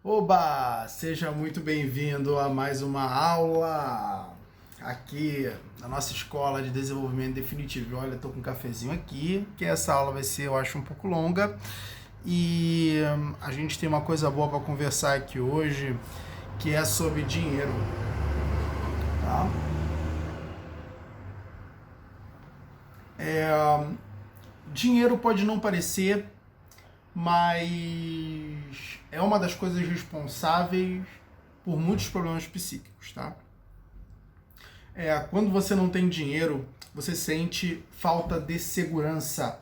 Oba! Seja muito bem-vindo a mais uma aula aqui na nossa escola de desenvolvimento definitivo. Olha, eu tô com um cafezinho aqui, que essa aula vai ser, eu acho, um pouco longa. E a gente tem uma coisa boa para conversar aqui hoje, que é sobre dinheiro. Tá? Dinheiro pode não parecer, mas é uma das coisas responsáveis por muitos problemas psíquicos, tá? Quando você não tem dinheiro, você sente falta de segurança.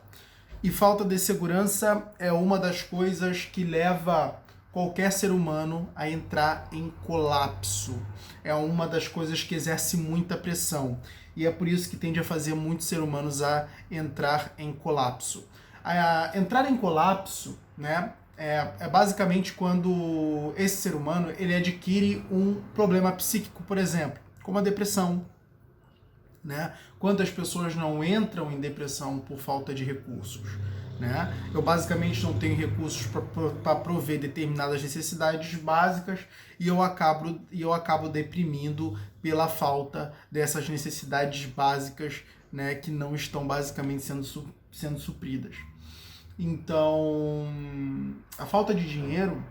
E falta de segurança é uma das coisas que leva qualquer ser humano a entrar em colapso. É uma das coisas que exerce muita pressão. E é por isso que tende a fazer muitos seres humanos a entrar em colapso. Entrar em colapso, né, é basicamente quando esse ser humano ele adquire um problema psíquico, por exemplo, como a depressão. Né? Quantas pessoas não entram em depressão por falta de recursos? Né? Eu basicamente não tenho recursos para prover determinadas necessidades básicas e eu acabo deprimindo pela falta dessas necessidades básicas, né, que não estão basicamente sendo supridas. Então, a falta de dinheiro,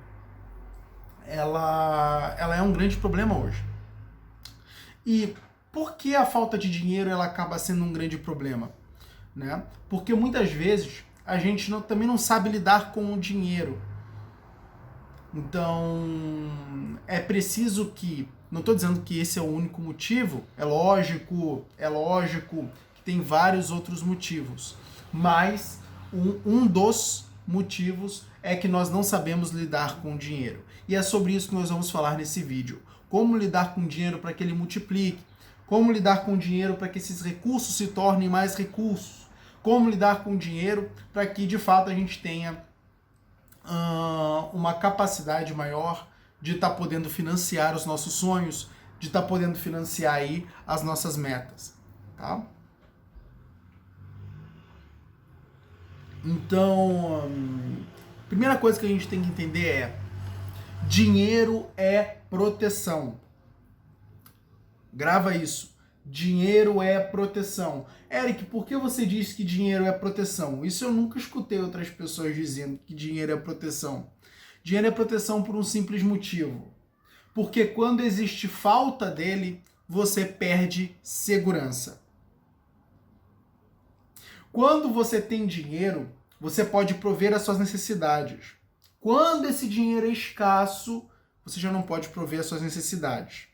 ela é um grande problema hoje. E por que a falta de dinheiro ela acaba sendo um grande problema? Né? Porque muitas vezes a gente também não sabe lidar com o dinheiro. Então, é preciso que... Não estou dizendo que esse é o único motivo, é lógico que tem vários outros motivos. Mas um dos motivos é que nós não sabemos lidar com o dinheiro. E é sobre isso que nós vamos falar nesse vídeo. Como lidar com o dinheiro para que ele multiplique. Como lidar com o dinheiro para que esses recursos se tornem mais recursos. Como lidar com o dinheiro para que, de fato, a gente tenha uma capacidade maior de estar podendo financiar os nossos sonhos, de estar podendo financiar aí as nossas metas. Tá? Então, a primeira coisa que a gente tem que entender é: dinheiro é proteção. Grava isso. Dinheiro é proteção. Eric, por que você disse que dinheiro é proteção? Isso eu nunca escutei outras pessoas dizendo que dinheiro é proteção. Dinheiro é proteção por um simples motivo. Porque quando existe falta dele, você perde segurança. Quando você tem dinheiro, você pode prover as suas necessidades. Quando esse dinheiro é escasso, você já não pode prover as suas necessidades.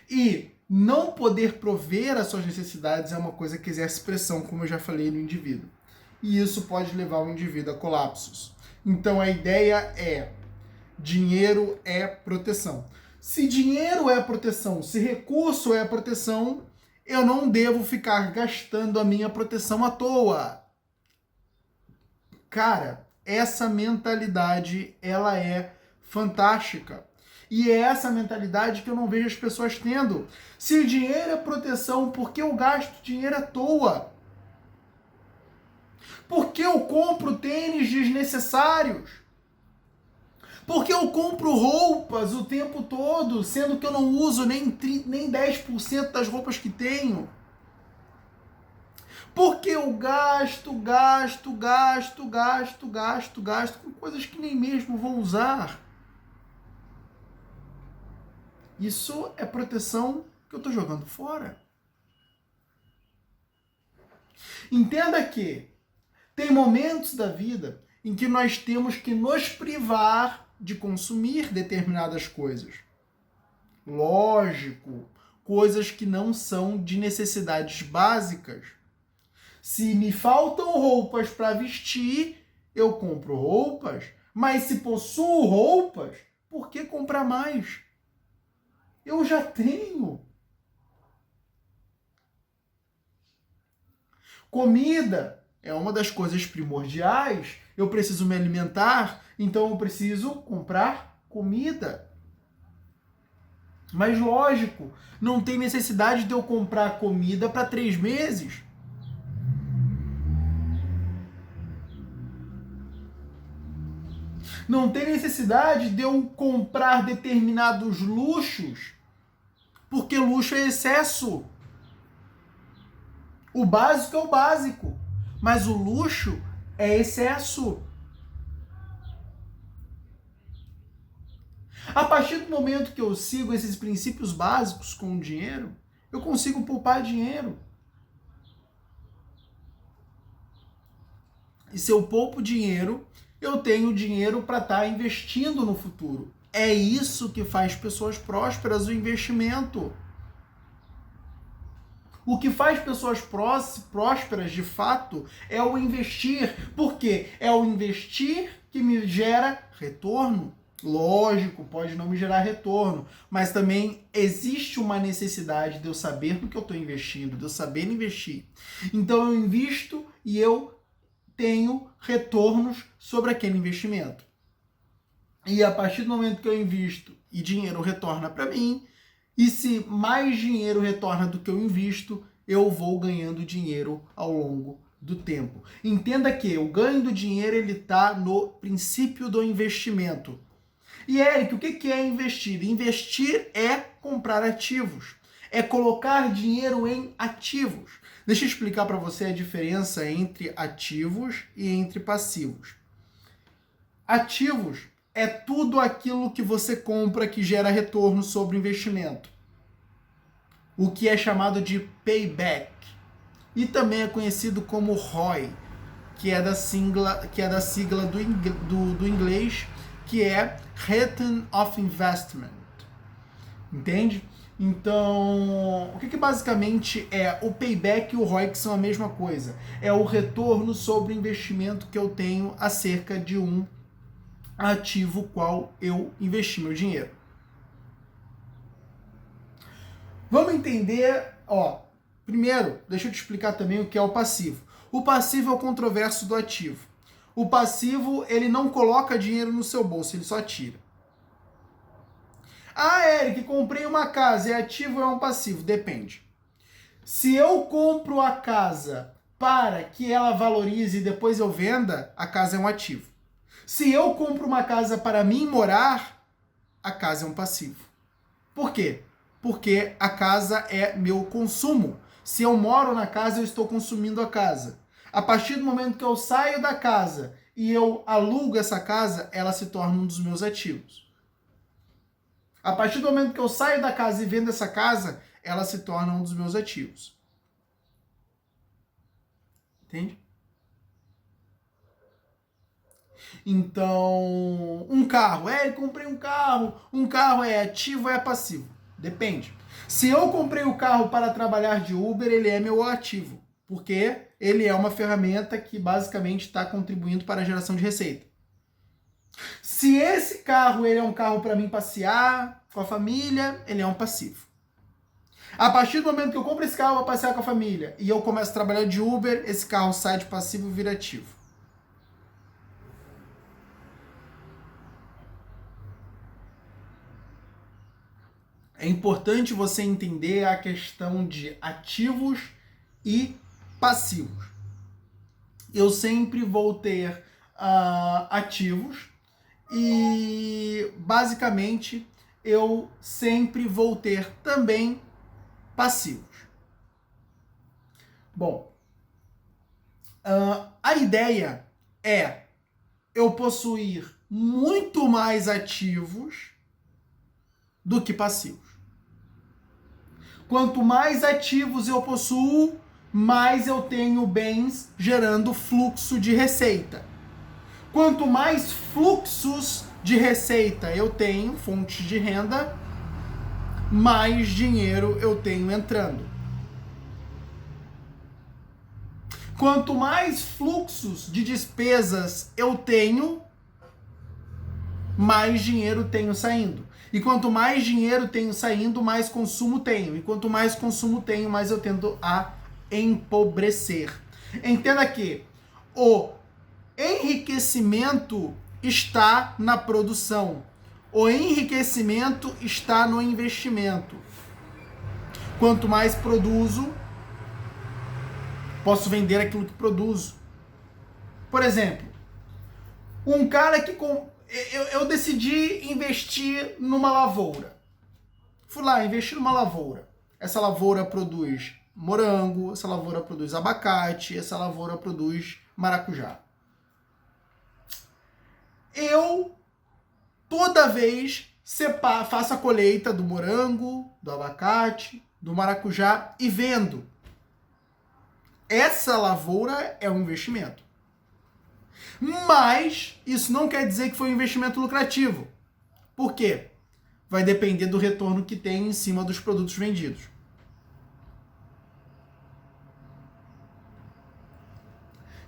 E não poder prover as suas necessidades é uma coisa que exerce pressão, como eu já falei, no indivíduo. E isso pode levar o indivíduo a colapsos. Então a ideia é: dinheiro é proteção. Se dinheiro é proteção, se recurso é proteção, eu não devo ficar gastando a minha proteção à toa. Cara, essa mentalidade, ela é fantástica. E é essa mentalidade que eu não vejo as pessoas tendo. Se o dinheiro é proteção, por que eu gasto dinheiro à toa? Por que eu compro tênis desnecessários? Por que eu compro roupas o tempo todo, sendo que eu não uso nem 10% das roupas que tenho? Por que eu gasto com coisas que nem mesmo vou usar? Isso é proteção que eu estou jogando fora. Entenda que tem momentos da vida em que nós temos que nos privar de consumir determinadas coisas. Lógico, coisas que não são de necessidades básicas. Se me faltam roupas para vestir, eu compro roupas, mas se possuo roupas, por que comprar mais? Eu já tenho. Comida é uma das coisas primordiais. Eu preciso me alimentar, então eu preciso comprar comida. Mas lógico, não tem necessidade de eu comprar comida para 3 meses. Não tem necessidade de eu comprar determinados luxos, porque luxo é excesso. O básico é o básico, mas o luxo é excesso. A partir do momento que eu sigo esses princípios básicos com o dinheiro, eu consigo poupar dinheiro. E se eu poupo dinheiro, eu tenho dinheiro para estar investindo no futuro. É isso que faz pessoas prósperas, o investimento. O que faz pessoas prósperas, de fato, é o investir. Por quê? É o investir que me gera retorno. Lógico, pode não me gerar retorno, mas também existe uma necessidade de eu saber no que eu estou investindo, de eu saber investir. Então eu invisto e eu tenho retornos sobre aquele investimento. E a partir do momento que eu invisto e dinheiro retorna para mim, e se mais dinheiro retorna do que eu invisto, eu vou ganhando dinheiro ao longo do tempo. Entenda que o ganho do dinheiro ele está no princípio do investimento. E Eric, o que é investir? Investir é comprar ativos, é colocar dinheiro em ativos. Deixa eu explicar para você a diferença entre ativos e entre passivos. Ativos é tudo aquilo que você compra que gera retorno sobre o investimento, o que é chamado de payback, e também é conhecido como ROI, que é da sigla do inglês, que é Return of Investment. Entende? Então, o que basicamente é o payback e o ROI, que são a mesma coisa? É o retorno sobre o investimento que eu tenho acerca de um ativo qual eu investi meu dinheiro. Vamos entender, primeiro, deixa eu te explicar também o que é o passivo. O passivo é o controverso do ativo. O passivo, ele não coloca dinheiro no seu bolso, ele só tira. Ah, Eric, comprei uma casa, é ativo ou é um passivo? Depende. Se eu compro a casa para que ela valorize e depois eu venda, a casa é um ativo. Se eu compro uma casa para mim morar, a casa é um passivo. Por quê? Porque a casa é meu consumo. Se eu moro na casa, eu estou consumindo a casa. A partir do momento que eu saio da casa e eu alugo essa casa, ela se torna um dos meus ativos. A partir do momento que eu saio da casa e vendo essa casa, ela se torna um dos meus ativos. Entende? Então, um carro. Comprei um carro. Um carro é ativo ou é passivo? Depende. Se eu comprei o carro para trabalhar de Uber, ele é meu ativo. Porque ele é uma ferramenta que basicamente está contribuindo para a geração de receita. Se esse carro ele é um carro para mim passear com a família, ele é um passivo. A partir do momento que eu compro esse carro para passear com a família e eu começo a trabalhar de Uber, esse carro sai de passivo e vira ativo. É importante você entender a questão de ativos e passivos. Eu sempre vou ter ativos e basicamente eu sempre vou ter também passivos. Bom, a ideia é eu possuir muito mais ativos do que passivos. Quanto mais ativos eu possuo, mais eu tenho bens gerando fluxo de receita. Quanto mais fluxos de receita eu tenho, fontes de renda, mais dinheiro eu tenho entrando. Quanto mais fluxos de despesas eu tenho, mais dinheiro tenho saindo. E quanto mais dinheiro tenho saindo, mais consumo tenho. E quanto mais consumo tenho, mais eu tendo a empobrecer. Entenda que o enriquecimento está na produção. O enriquecimento está no investimento. Quanto mais produzo, posso vender aquilo que produzo. Por exemplo, um cara que eu decidi investir numa lavoura. Fui lá, investi numa lavoura. Essa lavoura produz morango, essa lavoura produz abacate, essa lavoura produz maracujá. Eu, toda vez, faço a colheita do morango, do abacate, do maracujá e vendo. Essa lavoura é um investimento. Mas isso não quer dizer que foi um investimento lucrativo. Por quê? Vai depender do retorno que tem em cima dos produtos vendidos.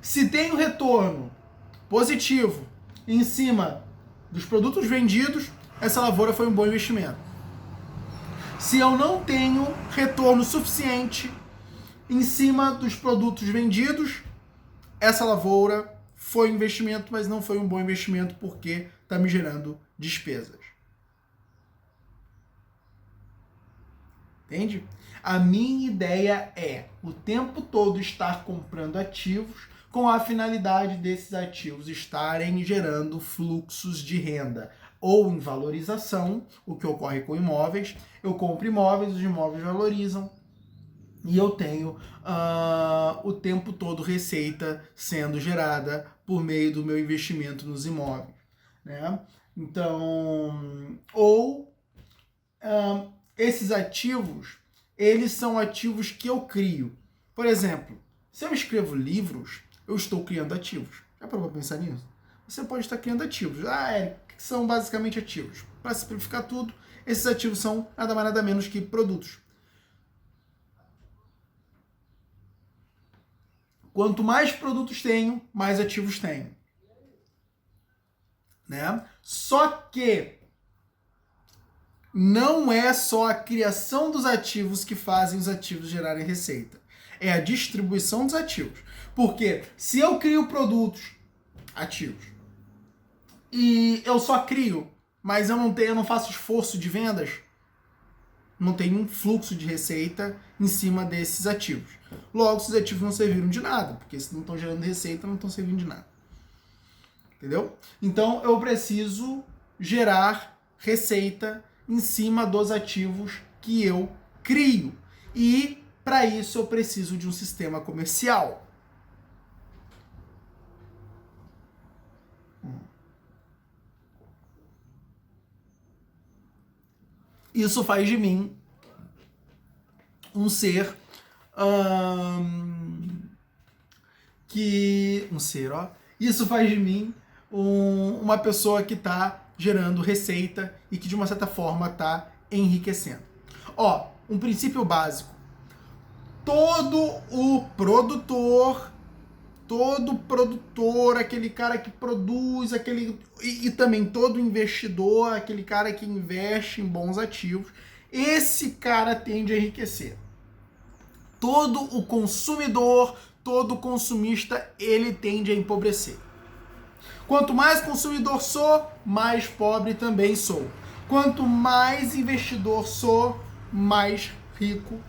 Se tem um retorno positivo em cima dos produtos vendidos, essa lavoura foi um bom investimento. Se eu não tenho retorno suficiente em cima dos produtos vendidos, essa lavoura foi um investimento, mas não foi um bom investimento porque está me gerando despesas. Entende? A minha ideia é o tempo todo estar comprando ativos com a finalidade desses ativos estarem gerando fluxos de renda ou em valorização, o que ocorre com imóveis. Eu compro imóveis, os imóveis valorizam e eu tenho o tempo todo receita sendo gerada por meio do meu investimento nos imóveis, né? Então, esses ativos, eles são ativos que eu crio. Por exemplo, se eu escrevo livros, eu estou criando ativos. Já parou para pensar nisso? Você pode estar criando ativos. Que são basicamente ativos. Para simplificar tudo, esses ativos são nada mais nada menos que produtos. Quanto mais produtos tenho, mais ativos tenho. Né? Só que não é só a criação dos ativos que fazem os ativos gerarem receita. É a distribuição dos ativos. Porque se eu crio produtos ativos e eu só crio, mas eu não faço esforço de vendas, não tem um fluxo de receita em cima desses ativos. Logo, esses ativos não serviram de nada, porque se não estão gerando receita, não estão servindo de nada. Entendeu? Então, eu preciso gerar receita em cima dos ativos que eu crio. E, para isso, eu preciso de um sistema comercial. Isso faz de mim um ser Isso faz de mim uma pessoa que está gerando receita e que de uma certa forma está enriquecendo. Um princípio básico. Todo produtor, aquele cara que produz, e também todo investidor, aquele cara que investe em bons ativos, esse cara tende a enriquecer. Todo o consumidor, todo consumista, ele tende a empobrecer. Quanto mais consumidor sou, mais pobre também sou. Quanto mais investidor sou, mais rico.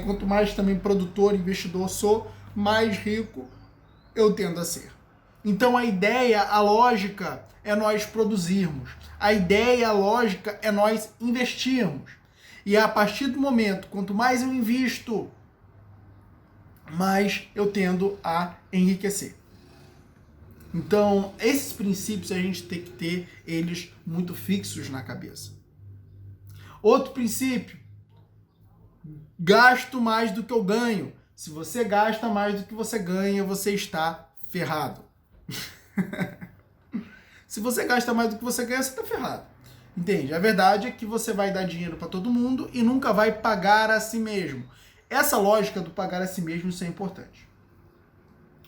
Quanto mais também produtor, investidor sou, mais rico eu tendo a ser. Então a ideia, a lógica é nós produzirmos. A ideia, a lógica é nós investirmos. E a partir do momento, quanto mais eu invisto, mais eu tendo a enriquecer. Então, esses princípios a gente tem que ter eles muito fixos na cabeça. Outro princípio, gasto mais do que eu ganho. Se você gasta mais do que você ganha, você está ferrado. Se você gasta mais do que você ganha, você está ferrado. Entende? A verdade é que você vai dar dinheiro para todo mundo e nunca vai pagar a si mesmo. Essa lógica do pagar a si mesmo, isso é importante.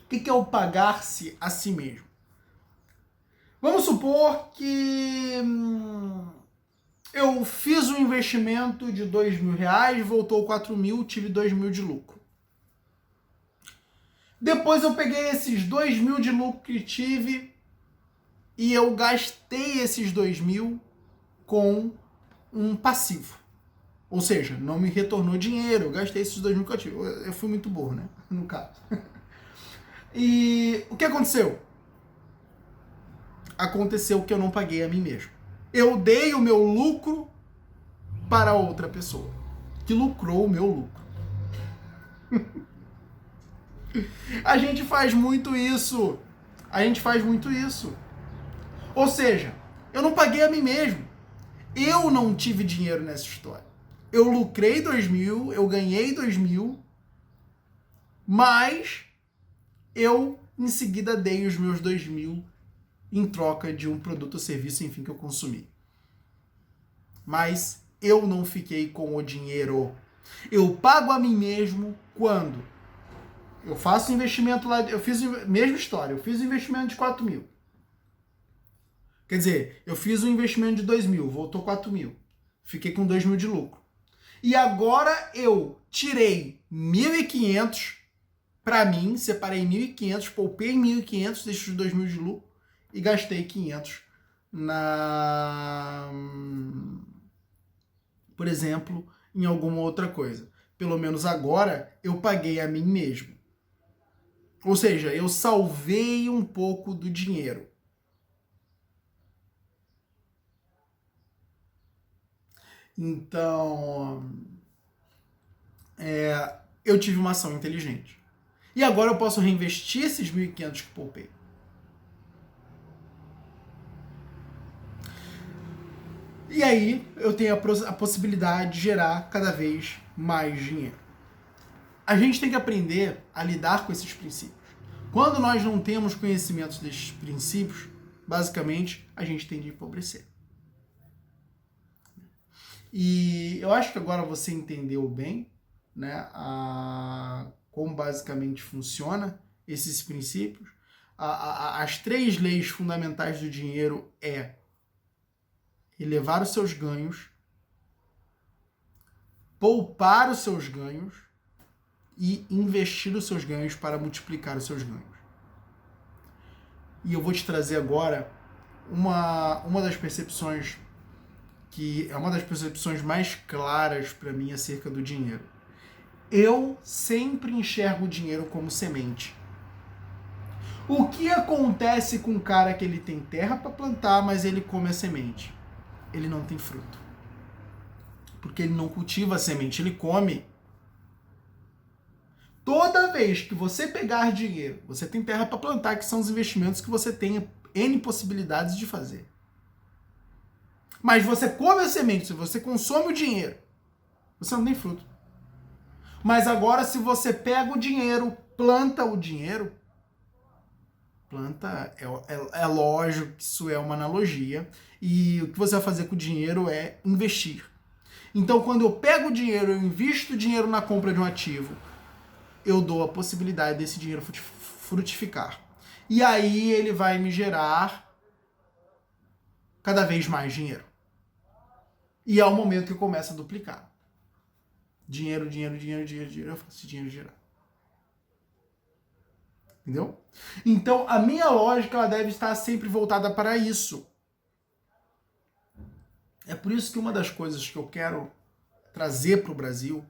O que é o pagar-se a si mesmo? Vamos supor que eu fiz um investimento de R$2.000, voltou 4.000, tive 2.000 de lucro. Depois eu peguei esses 2.000 de lucro que tive e eu gastei esses 2.000 com um passivo. Ou seja, não me retornou dinheiro, eu gastei esses 2.000 que eu tive. Eu fui muito burro, né? No caso. E o que aconteceu? aconteceu que eu não paguei a mim mesmo. Eu dei o meu lucro para outra pessoa, que lucrou o meu lucro. A gente faz muito isso. A gente faz muito isso. Ou seja, eu não paguei a mim mesmo. Eu não tive dinheiro nessa história. Eu lucrei 2.000, eu ganhei 2.000, mas eu em seguida dei os meus 2.000 em troca de um produto ou serviço, enfim, que eu consumi. Mas eu não fiquei com o dinheiro. Eu pago a mim mesmo quando eu faço investimento lá, eu fiz mesma história, eu fiz um investimento de 4.000. Quer dizer, eu fiz um investimento de 2.000, voltou 4.000. Fiquei com 2.000 de lucro. E agora eu tirei 1.500 para mim, separei 1.500, poupei 1.500 desses 2.000 de lucro e gastei 500 por exemplo, em alguma outra coisa. Pelo menos agora eu paguei a mim mesmo. Ou seja, eu salvei um pouco do dinheiro. Então, eu tive uma ação inteligente. E agora eu posso reinvestir esses 1.500 que poupei. E aí eu tenho a possibilidade de gerar cada vez mais dinheiro. A gente tem que aprender a lidar com esses princípios. Quando nós não temos conhecimento desses princípios, basicamente a gente tende a empobrecer. E eu acho que agora você entendeu bem, né, como basicamente funciona esses princípios. As 3 leis fundamentais do dinheiro é elevar os seus ganhos, poupar os seus ganhos e investir os seus ganhos para multiplicar os seus ganhos. E eu vou te trazer agora uma das percepções que é uma das percepções mais claras para mim acerca do dinheiro. Eu sempre enxergo o dinheiro como semente. O que acontece com um cara que ele tem terra para plantar, mas ele come a semente? Ele não tem fruto. Porque ele não cultiva a semente, ele come. Toda vez que você pegar dinheiro, você tem terra para plantar, que são os investimentos que você tem N possibilidades de fazer. Mas você come a semente, se você consome o dinheiro, você não tem fruto. Mas agora, se você pega o dinheiro, planta o dinheiro, planta, é lógico que isso é uma analogia, e o que você vai fazer com o dinheiro é investir. Então, quando eu pego o dinheiro, eu invisto o dinheiro na compra de um ativo, eu dou a possibilidade desse dinheiro frutificar. E aí ele vai me gerar cada vez mais dinheiro. E é o momento que eu começo a duplicar. Dinheiro, eu faço esse dinheiro gerar. Entendeu? Então, a minha lógica ela deve estar sempre voltada para isso. É por isso que uma das coisas que eu quero trazer para o Brasil,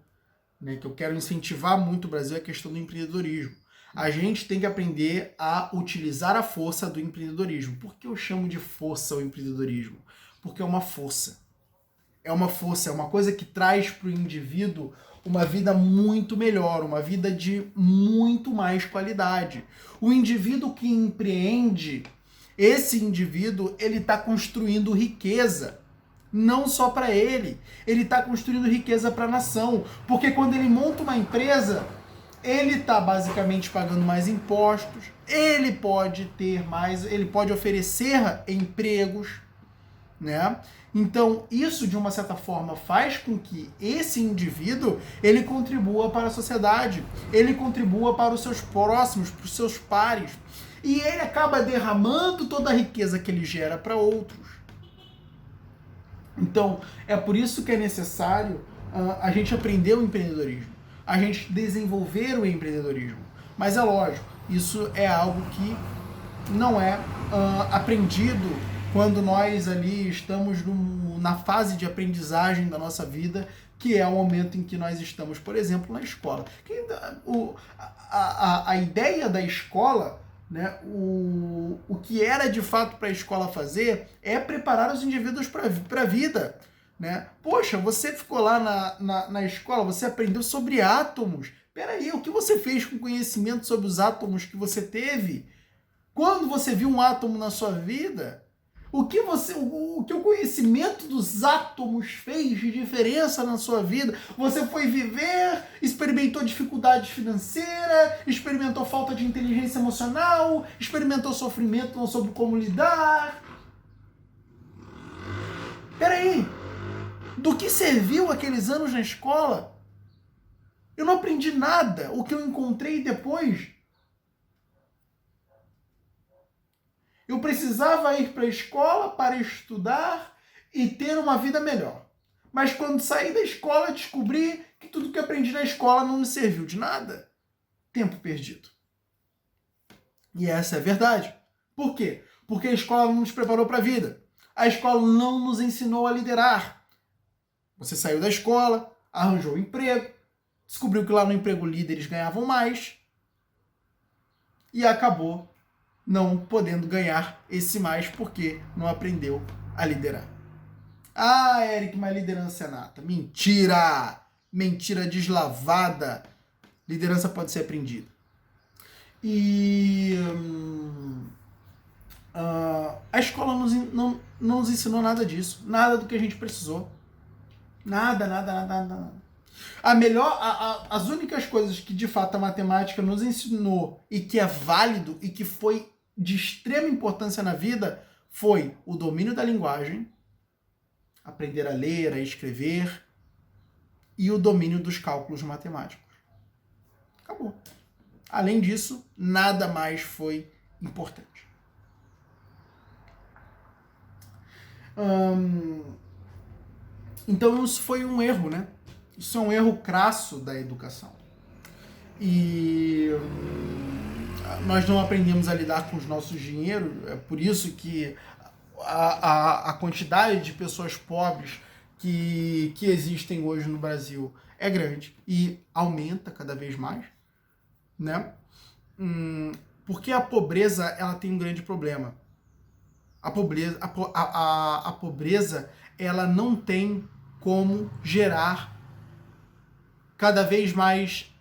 né, que eu quero incentivar muito o Brasil, é a questão do empreendedorismo. A gente tem que aprender a utilizar a força do empreendedorismo. Por que eu chamo de força o empreendedorismo? Porque é uma força. É uma força, é uma coisa que traz para o indivíduo uma vida muito melhor, uma vida de muito mais qualidade. O indivíduo que empreende, esse indivíduo, ele está construindo riqueza. Não só para ele está construindo riqueza para a nação. Porque quando ele monta uma empresa, ele está basicamente pagando mais impostos, ele pode ter mais, ele pode oferecer empregos, né? Então, isso de uma certa forma faz com que esse indivíduo, ele contribua para a sociedade, ele contribua para os seus próximos, para os seus pares, e ele acaba derramando toda a riqueza que ele gera para outros. Então, é por isso que é necessário a gente aprender o empreendedorismo, a gente desenvolver o empreendedorismo. Mas é lógico, isso é algo que não é aprendido quando nós ali estamos na fase de aprendizagem da nossa vida, que é o momento em que nós estamos, por exemplo, na escola. A ideia da escola né? O que era de fato para a escola fazer é preparar os indivíduos para a vida, né? Poxa, você ficou lá na escola, você aprendeu sobre átomos. Peraí, o que você fez com o conhecimento sobre os átomos que você teve? Quando você viu um átomo na sua vida, o que o conhecimento dos átomos fez de diferença na sua vida? Você foi viver, experimentou dificuldade financeira, experimentou falta de inteligência emocional, experimentou sofrimento, não soube como lidar. Peraí, do que serviu aqueles anos na escola? Eu não aprendi nada. O que eu encontrei depois? Eu precisava ir para a escola para estudar e ter uma vida melhor. Mas quando saí da escola, descobri que tudo que aprendi na escola não me serviu de nada. Tempo perdido. E essa é a verdade. Por quê? Porque a escola não nos preparou para a vida. A escola não nos ensinou a liderar. Você saiu da escola, arranjou um emprego, descobriu que lá no emprego líderes ganhavam mais e acabou não podendo ganhar esse mais porque não aprendeu a liderar. Ah, Eric, mas liderança é nata. Mentira! Mentira deslavada. Liderança pode ser aprendida. E a escola não nos ensinou nada disso. Nada do que a gente precisou. Nada. As únicas coisas que de fato a matemática nos ensinou e que é válido e que foi de extrema importância na vida foi o domínio da linguagem, aprender a ler, a escrever e o domínio dos cálculos matemáticos. Acabou. Além disso, nada mais foi importante. Então isso foi um erro, né? Isso é um erro crasso da educação. E nós não aprendemos a lidar com os nossos dinheiros, é por isso que a quantidade de pessoas pobres que existem hoje no Brasil é grande e aumenta cada vez mais, né? Porque a pobreza ela tem um grande problema. A pobreza ela não tem como gerar cada vez mais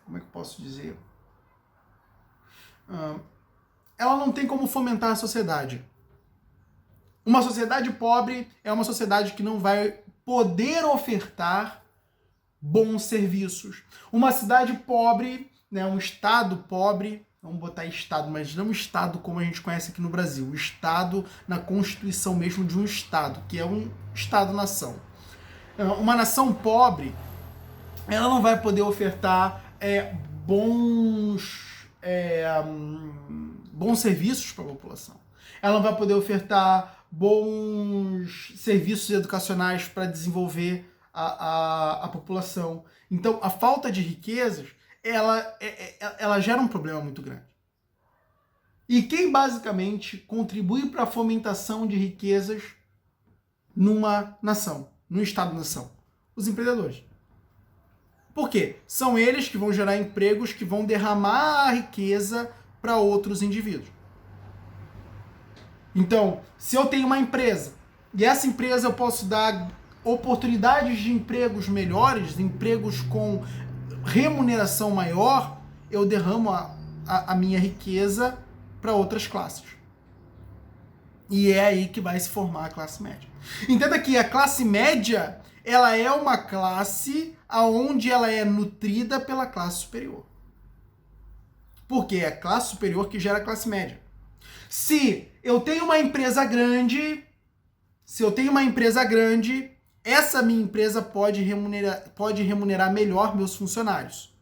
como é que eu posso dizer? Ela não tem como fomentar a sociedade. Uma sociedade pobre é uma sociedade que não vai poder ofertar bons serviços. Uma cidade pobre, né, um estado pobre, vamos botar estado, mas não um estado como a gente conhece aqui no Brasil, o estado na constituição mesmo de um estado, que é um estado-nação. Uma nação pobre, ela não vai poder ofertar bons serviços para a população. Ela não vai poder ofertar bons serviços educacionais para desenvolver a população. Então, a falta de riquezas, ela gera um problema muito grande. E quem basicamente contribui para a fomentação de riquezas numa nação, num Estado-nação? Os empreendedores. Por quê? São eles que vão gerar empregos, que vão derramar a riqueza para outros indivíduos. Então, se eu tenho uma empresa, e essa empresa eu posso dar oportunidades de empregos melhores, empregos com remuneração maior, eu derramo a minha riqueza para outras classes. E é aí que vai se formar a classe média. Entenda que a classe média, ela é uma classe onde ela é nutrida pela classe superior. Porque é a classe superior que gera a classe média. Se eu tenho uma empresa grande, essa minha empresa pode remunerar melhor meus funcionários.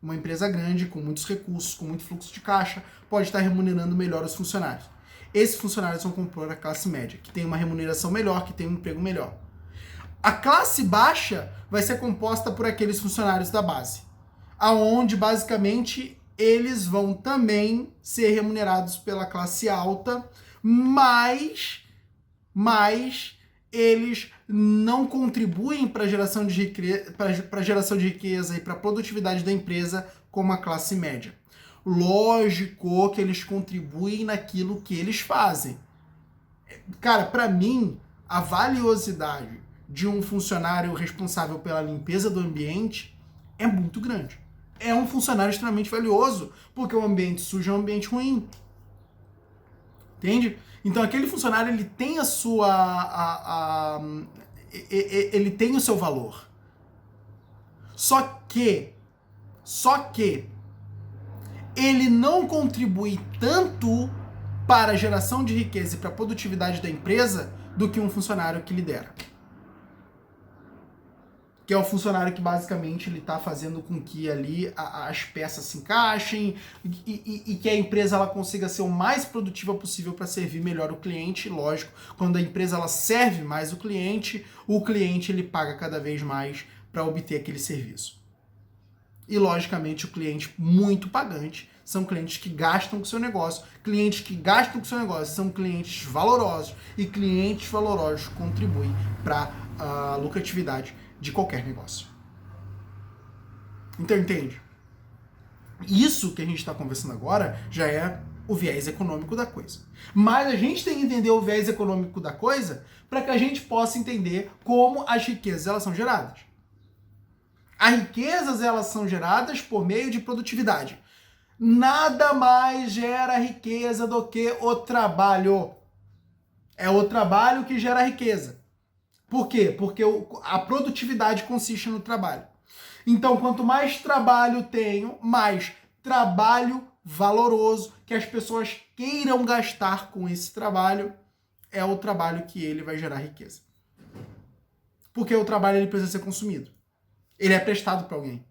Uma empresa grande, com muitos recursos, com muito fluxo de caixa, pode estar remunerando melhor os funcionários. Esses funcionários vão compor a classe média, que tem uma remuneração melhor, que tem um emprego melhor. A classe baixa vai ser composta por aqueles funcionários da base, aonde basicamente eles vão também ser remunerados pela classe alta, mas eles não contribuem para a geração de riqueza e para a produtividade da empresa como a classe média. lógico que eles contribuem naquilo que eles fazem. Cara, para mim, a valiosidade de um funcionário responsável pela limpeza do ambiente é muito grande. É um funcionário extremamente valioso, porque o ambiente sujo é um ambiente ruim. Entende? Então aquele funcionário, ele tem a sua... ele tem o seu valor. Só que ele não contribui tanto para a geração de riqueza e para a produtividade da empresa do que um funcionário que lidera. Que é o funcionário que basicamente ele está fazendo com que ali as peças se encaixem e que a empresa ela consiga ser o mais produtiva possível para servir melhor o cliente. Lógico, quando a empresa ela serve mais o cliente ele paga cada vez mais para obter aquele serviço. E logicamente o cliente muito pagante são clientes que gastam com o seu negócio. Clientes que gastam com o seu negócio são clientes valorosos, e clientes valorosos contribuem para a lucratividade de qualquer negócio. Então, entende? Isso que a gente está conversando agora já é o viés econômico da coisa. Mas a gente tem que entender o viés econômico da coisa para que a gente possa entender como as riquezas elas são geradas. As riquezas elas são geradas por meio de produtividade. Nada mais gera riqueza do que o trabalho. É o trabalho que gera riqueza. Por quê? Porque a produtividade consiste no trabalho. Então, quanto mais trabalho tenho, mais trabalho valoroso, que as pessoas queiram gastar com esse trabalho, é o trabalho que ele vai gerar riqueza. Porque o trabalho ele precisa ser consumido. Ele é prestado para alguém.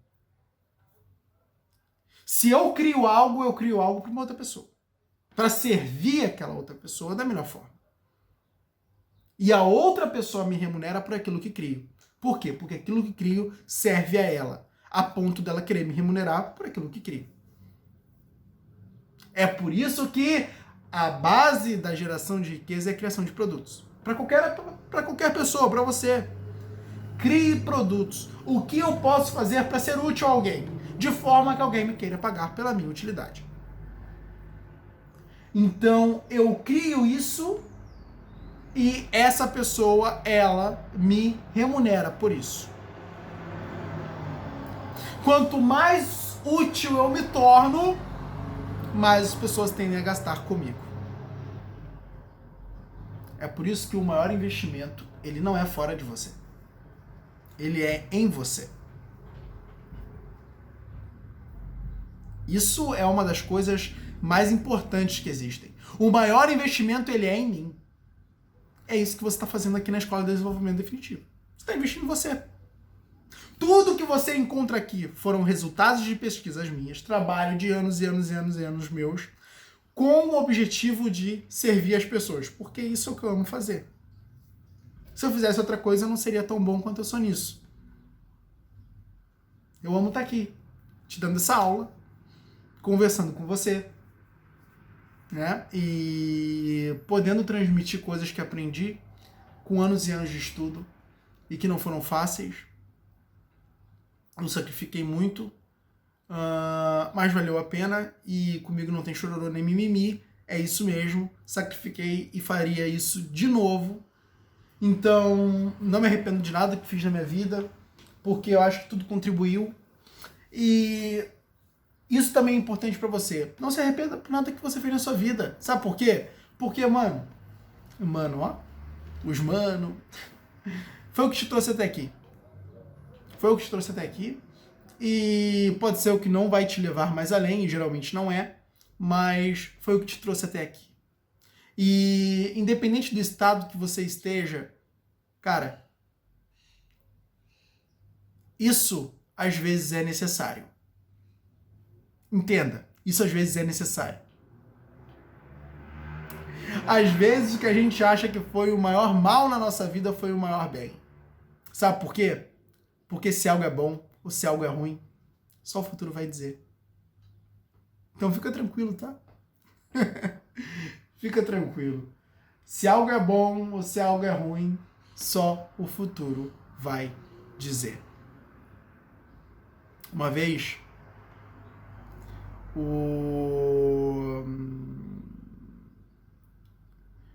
Se eu crio algo para uma outra pessoa. Para servir aquela outra pessoa da melhor forma. E a outra pessoa me remunera por aquilo que crio. Por quê? Porque aquilo que crio serve a ela, a ponto dela querer me remunerar por aquilo que crio. É por isso que a base da geração de riqueza é a criação de produtos. Para qualquer pessoa, para você. Crie produtos. O que eu posso fazer para ser útil a alguém? De forma que alguém me queira pagar pela minha utilidade. Então, eu crio isso e essa pessoa, ela me remunera por isso. Quanto mais útil eu me torno, mais as pessoas tendem a gastar comigo. É por isso que o maior investimento, ele não é fora de você. Ele é em você. Isso é uma das coisas mais importantes que existem. O maior investimento, ele é em mim. É isso que você está fazendo aqui na Escola de Desenvolvimento Definitivo. Você está investindo em você. Tudo que você encontra aqui foram resultados de pesquisas minhas, trabalho de anos e anos e anos e anos meus, com o objetivo de servir as pessoas, porque isso é o que eu amo fazer. Se eu fizesse outra coisa, eu não seria tão bom quanto eu sou nisso. Eu amo estar aqui, te dando essa aula, conversando com você, né? E podendo transmitir coisas que aprendi com anos e anos de estudo e que não foram fáceis. Eu sacrifiquei muito, mas valeu a pena, e comigo não tem chororô nem mimimi, é isso mesmo, sacrifiquei e faria isso de novo. Então, não me arrependo de nada que fiz na minha vida, porque eu acho que tudo contribuiu. E isso também é importante pra você. Não se arrependa por nada que você fez na sua vida. Sabe por quê? Porque, foi o que te trouxe até aqui. Foi o que te trouxe até aqui. E pode ser o que não vai te levar mais além, e geralmente não é, mas foi o que te trouxe até aqui. E independente do estado que você esteja, cara, isso às vezes é necessário. Entenda, isso às vezes é necessário. Às vezes o que a gente acha que foi o maior mal na nossa vida foi o maior bem. Sabe por quê? Porque se algo é bom ou se algo é ruim, só o futuro vai dizer. Então fica tranquilo, tá? Fica tranquilo. Se algo é bom ou se algo é ruim, só o futuro vai dizer. Uma vez,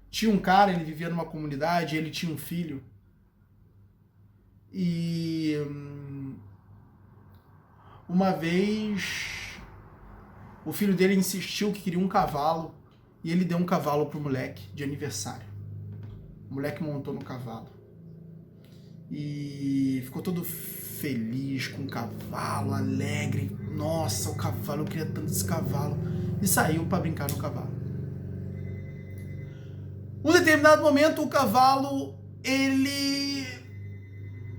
Tinha um cara, ele vivia numa comunidade, ele tinha um filho, e uma vez o filho dele insistiu que queria um cavalo, e ele deu um cavalo pro moleque de aniversário. O moleque montou no cavalo e ficou todo feliz com o cavalo, alegre. Nossa, o cavalo, eu queria tanto esse cavalo. E saiu para brincar no cavalo. Um determinado momento, o cavalo, ele,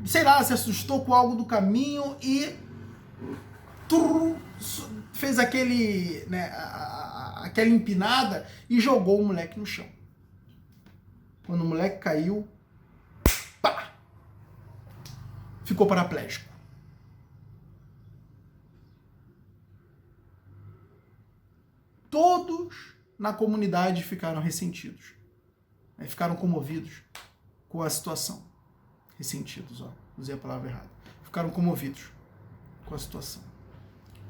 sei lá, se assustou com algo do caminho e fez aquele, né, aquela empinada e jogou o moleque no chão. Quando o moleque caiu, pá, ficou paraplégico. Todos na comunidade ficaram ressentidos. Ficaram comovidos com a situação. Ressentidos, ó, usei a palavra errada. Ficaram comovidos com a situação.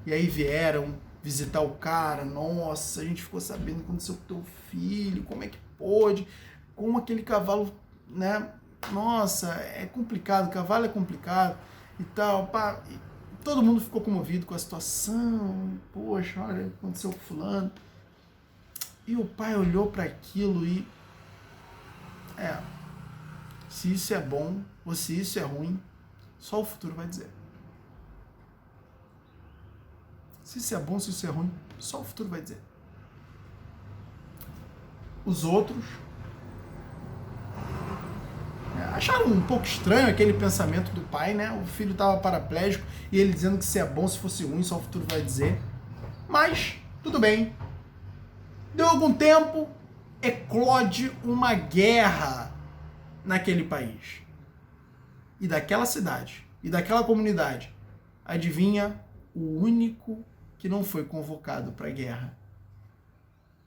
E aí vieram visitar o cara. Nossa, a gente ficou sabendo o que aconteceu com o teu filho, como é que pôde, como aquele cavalo, né? Nossa, é complicado, cavalo é complicado e tal, pá. E todo mundo ficou comovido com a situação. Poxa, olha o que aconteceu com fulano. E o pai olhou para aquilo e se isso é bom ou se isso é ruim, só o futuro vai dizer. Se isso é bom, se isso é ruim, só o futuro vai dizer. Os outros acharam um pouco estranho aquele pensamento do pai, né? O filho estava paraplégico e ele dizendo que se é bom, se fosse ruim, só o futuro vai dizer. Mas, tudo bem. Deu algum tempo, eclode uma guerra naquele país. E daquela cidade, e daquela comunidade, adivinha o único que não foi convocado para a guerra?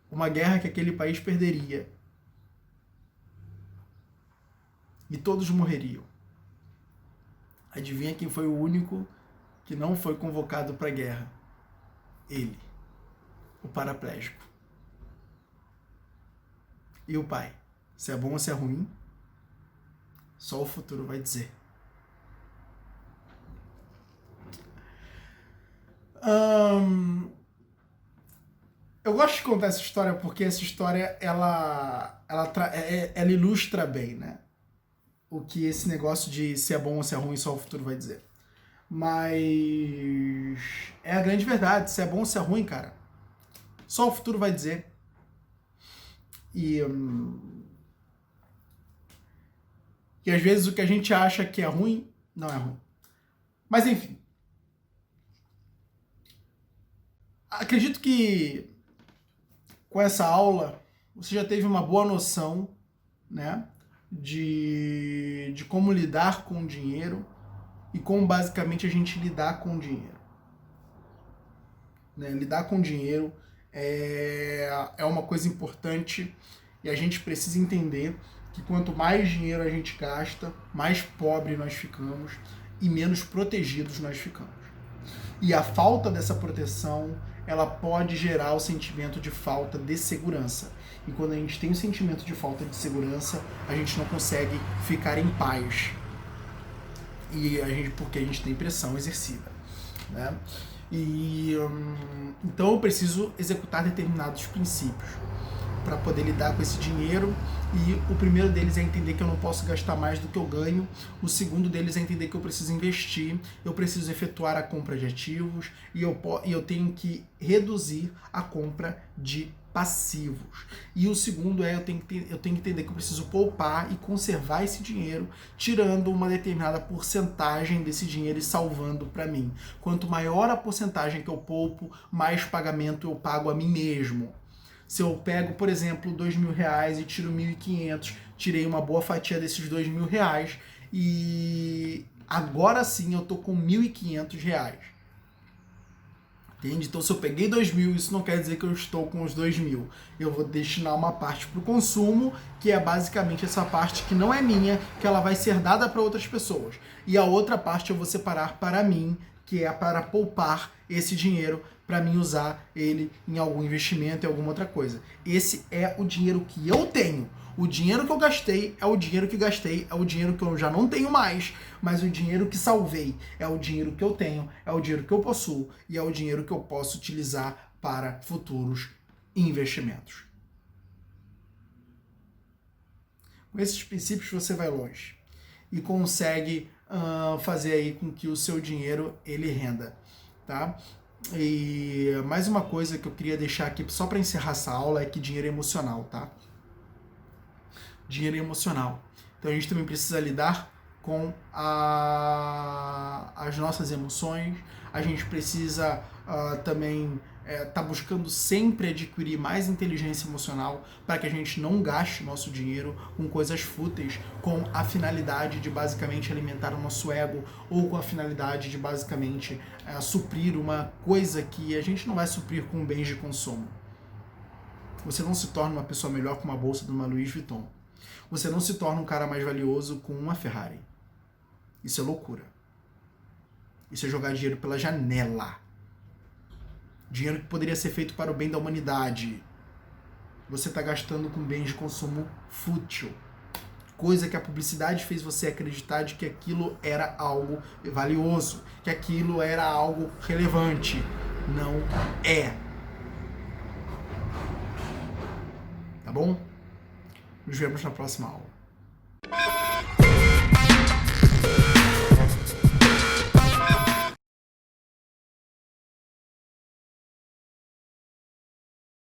Uma guerra que aquele país perderia. E todos morreriam. Adivinha quem foi o único que não foi convocado para a guerra? Ele, o paraplégico. E o pai? Se é bom ou se é ruim, só o futuro vai dizer. Eu gosto de contar essa história porque essa história ela ilustra bem, né? O que esse negócio de se é bom ou se é ruim, só o futuro vai dizer. Mas é a grande verdade. Se é bom ou se é ruim, cara, só o futuro vai dizer. E às vezes o que a gente acha que é ruim, não é ruim. Mas enfim. Acredito que com essa aula você já teve uma boa noção, né, de como lidar com o dinheiro e como basicamente a gente lidar com o dinheiro. Né? Lidar com o dinheiro é uma coisa importante e a gente precisa entender que quanto mais dinheiro a gente gasta, mais pobre nós ficamos e menos protegidos nós ficamos. E a falta dessa proteção, ela pode gerar o sentimento de falta de segurança. E quando a gente tem o sentimento de falta de segurança, a gente não consegue ficar em paz. Porque a gente tem pressão exercida, né? Então eu preciso executar determinados princípios para poder lidar com esse dinheiro. E o primeiro deles é entender que eu não posso gastar mais do que eu ganho. O segundo deles é entender que eu preciso investir, eu preciso efetuar a compra de ativos e eu tenho que reduzir a compra de passivos. E o segundo eu tenho que entender que eu preciso poupar e conservar esse dinheiro, tirando uma determinada porcentagem desse dinheiro e salvando para mim. Quanto maior a porcentagem que eu poupo, mais pagamento eu pago a mim mesmo. Se eu pego, por exemplo, R$2.000 e tiro 1.500, tirei uma boa fatia desses R$2.000 e agora sim eu tô com R$1.500. Entende? Então se eu peguei 2.000, isso não quer dizer que eu estou com os 2.000. Eu vou destinar uma parte para o consumo, que é basicamente essa parte que não é minha, que ela vai ser dada para outras pessoas. E a outra parte eu vou separar para mim, que é para poupar esse dinheiro para mim usar ele em algum investimento, em alguma outra coisa. Esse é o dinheiro que eu tenho. O dinheiro que eu gastei é o dinheiro que gastei, é o dinheiro que eu já não tenho mais, mas o dinheiro que salvei é o dinheiro que eu tenho, é o dinheiro que eu possuo e é o dinheiro que eu posso utilizar para futuros investimentos. Com esses princípios você vai longe e consegue fazer aí com que o seu dinheiro ele renda, tá? E mais uma coisa que eu queria deixar aqui só para encerrar essa aula é que dinheiro é emocional, tá? Dinheiro é emocional. Então a gente também precisa lidar com as nossas emoções. A gente precisa também tá buscando sempre adquirir mais inteligência emocional para que a gente não gaste nosso dinheiro com coisas fúteis, com a finalidade de basicamente alimentar o nosso ego ou com a finalidade de basicamente suprir uma coisa que a gente não vai suprir com bens de consumo. Você não se torna uma pessoa melhor com uma bolsa de uma Louis Vuitton. Você não se torna um cara mais valioso com uma Ferrari. Isso é loucura. Isso é jogar dinheiro pela janela. Dinheiro que poderia ser feito para o bem da humanidade. Você está gastando com bens de consumo fútil. Coisa que a publicidade fez você acreditar de que aquilo era algo valioso, que aquilo era algo relevante. Não é. Tá bom? Nos vemos na próxima aula.